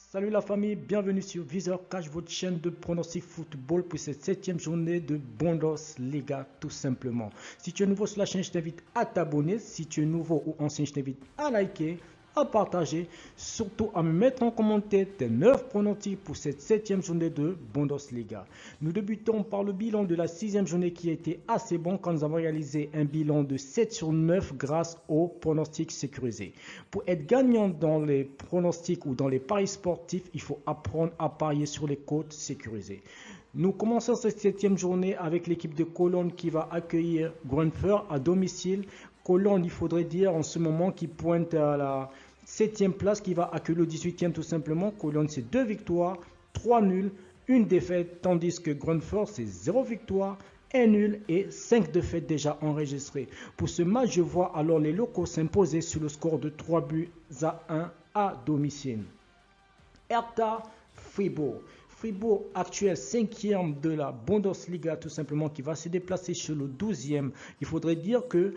Salut la famille, bienvenue sur Viseur Cash, votre chaîne de pronostic football pour cette 7e journée de Bundesliga tout simplement. Si tu es nouveau sur la chaîne, je t'invite à t'abonner. Si tu es nouveau ou ancien, je t'invite à liker, à partager, surtout à me mettre en commentaire tes 9 pronostics pour cette 7e journée de Bundesliga. Nous débutons par le bilan de la 6e journée qui a été assez bon quand nous avons réalisé un bilan de 7 sur 9 grâce aux pronostics sécurisés. Pour être gagnant dans les pronostics ou dans les paris sportifs, il faut apprendre à parier sur les cotes sécurisées. Nous commençons cette 7e journée avec l'équipe de Cologne qui va accueillir Grünfer à domicile. Cologne, il faudrait dire en ce moment, qui pointe à la 7e place, qui va accueillir le 18e tout simplement. Cologne, c'est 2 victoires, 3 nuls, 1 défaite, tandis que Grünfer, c'est 0 victoire, 1 nul et 5 défaites déjà enregistrées. Pour ce match, je vois alors les locaux s'imposer sur le score de 3-1 à domicile. Hertha Fribourg. Fribourg, actuel 5e de la Bundesliga, tout simplement, qui va se déplacer sur le 12e. Il faudrait dire que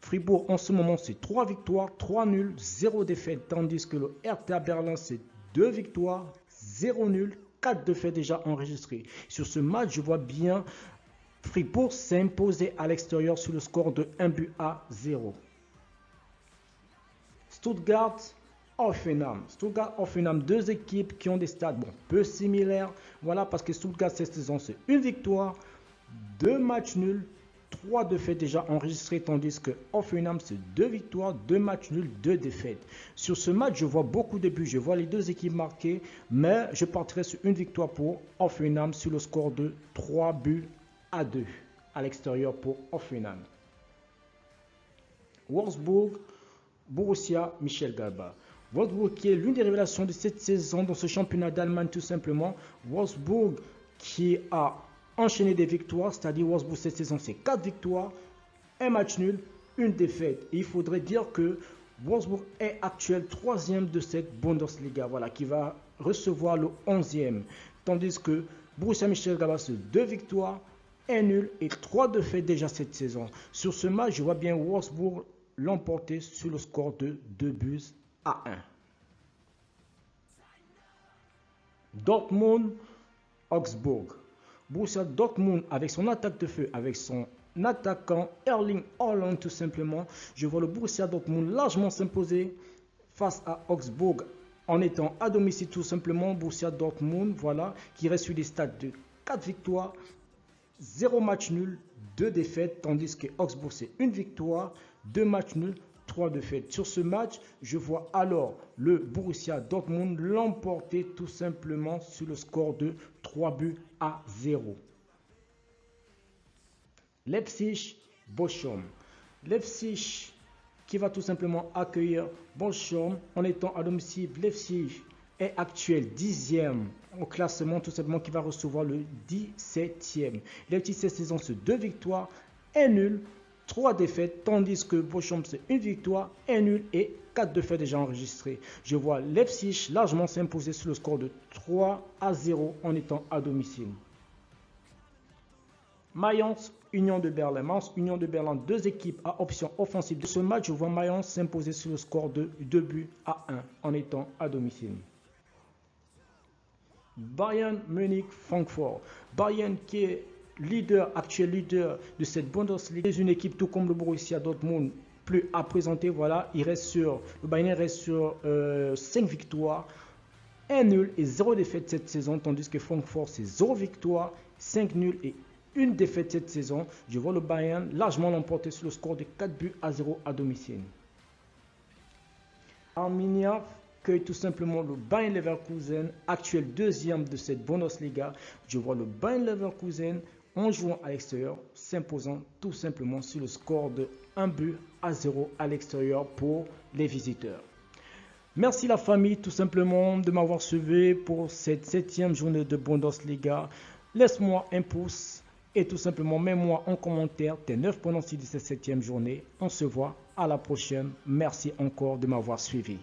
Fribourg, en ce moment, c'est 3 victoires, 3 nuls, 0 défaites, tandis que le Hertha Berlin, c'est 2 victoires, 0 nuls, 4 défaites déjà enregistrées. Sur ce match, je vois bien Fribourg s'imposer à l'extérieur sur le score de 1-0. Stuttgart-Hoffenheim. Stuttgart-Hoffenheim, deux équipes qui ont des stades peu similaires. Voilà, parce que Stuttgart, cette saison, c'est 1 victoire, 2 matchs nuls, 3 défaites déjà enregistrées, tandis que Hoffenheim, c'est 2 victoires, 2 matchs nuls, 2 défaites. Sur ce match, je vois beaucoup de buts, je vois les deux équipes marquées, mais je partirai sur une victoire pour Hoffenheim sur le score de 3-2 à l'extérieur pour Hoffenheim. Wolfsburg, Borussia Mönchengladbach. Wolfsburg qui est l'une des révélations de cette saison dans ce championnat d'Allemagne tout simplement. Wolfsburg qui a enchaîné des victoires, c'est-à-dire Wolfsburg cette saison c'est 4 victoires, 1 match nul, 1 défaite. Et il faudrait dire que Wolfsburg est actuel 3e de cette Bundesliga, voilà, qui va recevoir le 11e. Tandis que Borussia Mönchengladbach c'est 2 victoires, 1 nul et 3 défaites déjà cette saison. Sur ce match, je vois bien Wolfsburg l'emporter sur le score de 2-1. Dortmund-Augsbourg. Borussia Dortmund avec son attaque de feu, avec son attaquant Erling Haaland tout simplement. Je vois le Borussia Dortmund largement s'imposer face à Augsbourg en étant à domicile tout simplement. Borussia Dortmund, voilà, qui reste sur des stats de 4 victoires, 0 match nul, 2 défaites, tandis que Augsbourg c'est 1 victoire, 2 matchs nuls, 3 défaites. Sur ce match, je vois alors le Borussia Dortmund l'emporter tout simplement sur le score de 3-0. Leipzig-Bochum. Leipzig qui va tout simplement accueillir Bochum en étant à domicile. Leipzig est actuel 10e au classement, tout simplement, qui va recevoir le 17e. Leipzig cette saison c'est 2 victoires, 1 nul, 3 défaites, tandis que Bochum c'est 1 victoire, 1 nul et 4 défaites déjà enregistrées. Je vois Leipzig largement s'imposer sur le score de 3-0 en étant à domicile. Mayence, Union de Berlin. Mayence, Union de Berlin, deux équipes à option offensive. De ce match, je vois Mayence s'imposer sur le score de 2-1 en étant à domicile. Bayern Munich-Francfort. Bayern qui est actuel leader de cette Bundesliga, c'est une équipe tout comme le Borussia Dortmund plus à présenter. Voilà, le Bayern reste sur 5 victoires, 1 nul et 0 défaite cette saison, tandis que Francfort c'est 0 victoire, 5 nuls et 1 défaite cette saison. Je vois le Bayern largement l'emporter sur le score de 4-0 à domicile. Arminia que tout simplement le Bayer Leverkusen, actuel 2e de cette Bundesliga. Je vois le Bayer Leverkusen en jouant à l'extérieur, s'imposant tout simplement sur le score de 1-0 à l'extérieur pour les visiteurs. Merci la famille tout simplement de m'avoir suivi pour cette 7e journée de Bundesliga. Laisse-moi un pouce et tout simplement mets-moi en commentaire tes 9 pronostics de cette 7e journée. On se voit à la prochaine. Merci encore de m'avoir suivi.